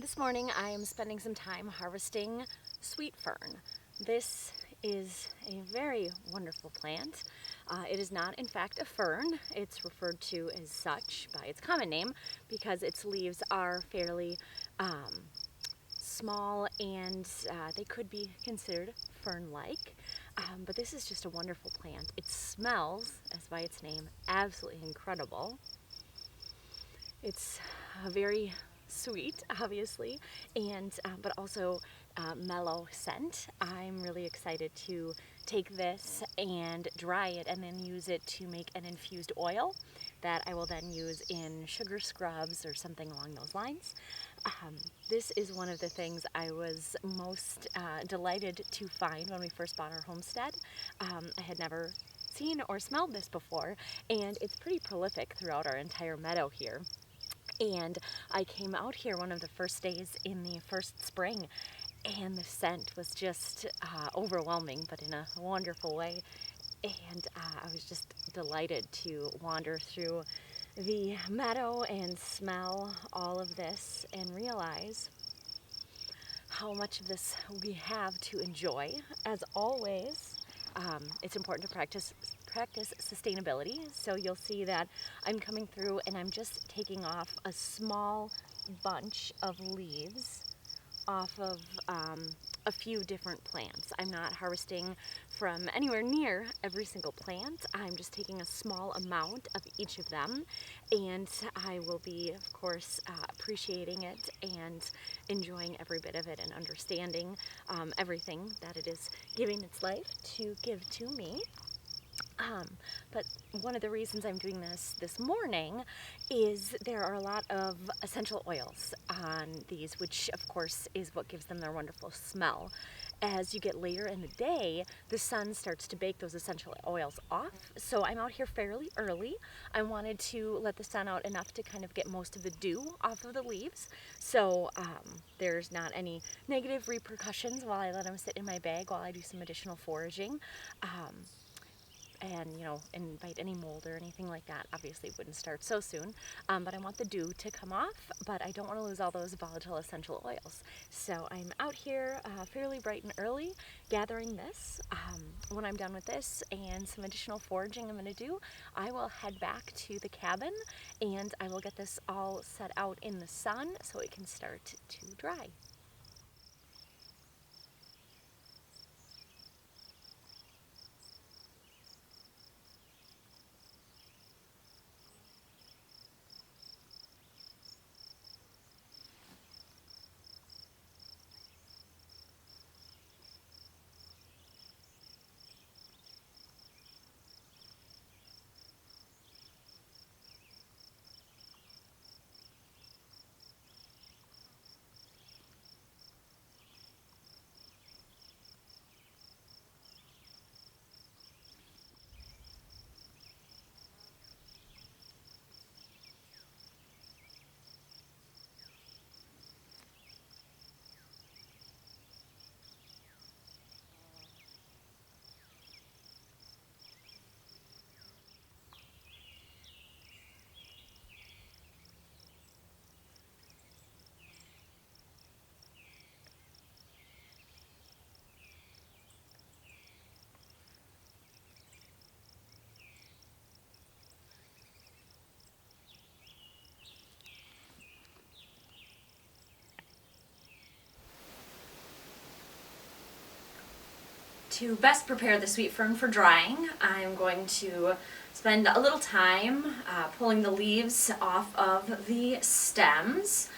This morning I am spending some time harvesting sweet fern. This is a very wonderful plant. It is not in fact a fern. It's referred to as such by its common name because its leaves are fairly small and they could be considered fern-like. But this is just a wonderful plant. It smells, as by its name, absolutely incredible. It's very sweet, obviously, and but also mellow scent. I'm really excited to take this and dry it and then use it to make an infused oil that I will then use in sugar scrubs or something along those lines. This is one of the things I was most delighted to find when we first bought our homestead. I had never seen or smelled this before, and it's pretty prolific throughout our entire meadow here. And I came out here one of the first days in the first spring, and the scent was just overwhelming, but in a wonderful way. And I was just delighted to wander through the meadow and smell all of this and realize how much of this we have to enjoy. As always, it's important to practice sustainability. So you'll see that I'm coming through and I'm just taking off a small bunch of leaves off of a few different plants. I'm not harvesting from anywhere near every single plant. I'm just taking a small amount of each of them, and I will be, of course, appreciating it and enjoying every bit of it and understanding everything that it is giving its life to give to me. But one of the reasons I'm doing this morning is there are a lot of essential oils on these, which of course is what gives them their wonderful smell. As you get later in the day, the sun starts to bake those essential oils off. So I'm out here fairly early. I wanted to let the sun out enough to kind of get most of the dew off of the leaves. So there's not any negative repercussions while I let them sit in my bag while I do some additional foraging. And invite any mold or anything like that. Obviously it wouldn't start so soon, but I want the dew to come off, but I don't want to lose all those volatile essential oils. So I'm out here fairly bright and early gathering this. When I'm done with this and some additional foraging I'm going to do, I will head back to the cabin and I will get this all set out in the sun so it can start to dry. To best prepare the sweet fern for drying, I'm going to spend a little time pulling the leaves off of the stems.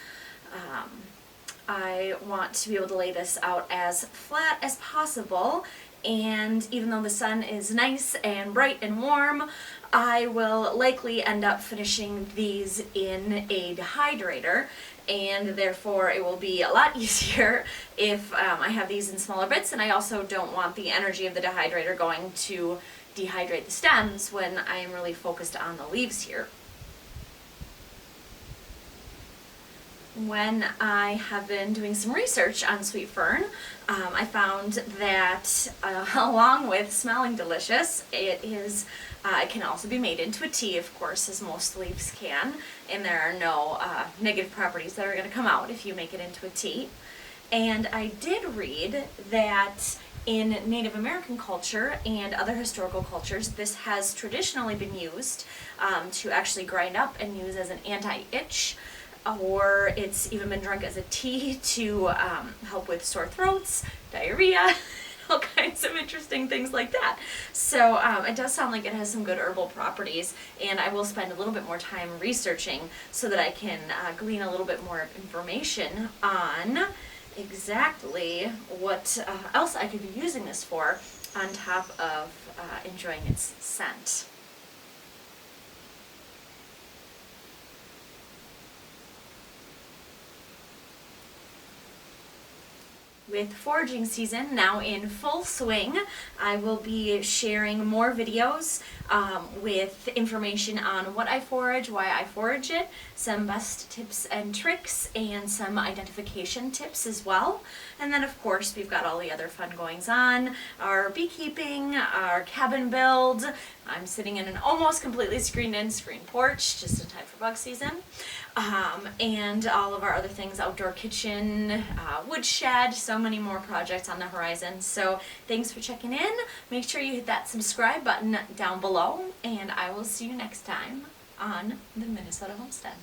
I want to be able to lay this out as flat as possible, and even though the sun is nice and bright and warm, I will likely end up finishing these in a dehydrator, and therefore it will be a lot easier if I have these in smaller bits, and I also don't want the energy of the dehydrator going to dehydrate the stems when I am really focused on the leaves here. when I have been doing some research on sweet fern, I found that along with smelling delicious, it can also be made into a tea, of course, as most leaves can, and there are no negative properties that are going to come out if you make it into a tea. And I did read that in Native American culture and other historical cultures, this has traditionally been used to actually grind up and use as an anti-itch, or it's even been drunk as a tea to help with sore throats, diarrhea, all kinds of interesting things like that. So it does sound like it has some good herbal properties, and I will spend a little bit more time researching so that I can glean a little bit more information on exactly what else I could be using this for on top of enjoying its scent. With foraging season now in full swing, I will be sharing more videos with information on what I forage, why I forage it, some best tips and tricks, and some identification tips as well. And then of course we've got all the other fun goings on, our beekeeping, our cabin build. I'm sitting in an almost completely screened-in screen porch, just in time for bug season. And all of our other things, outdoor kitchen, woodshed, so many more projects on the horizon. So thanks for checking in. Make sure you hit that subscribe button down below, and I will see you next time on the Minnesota Homestead.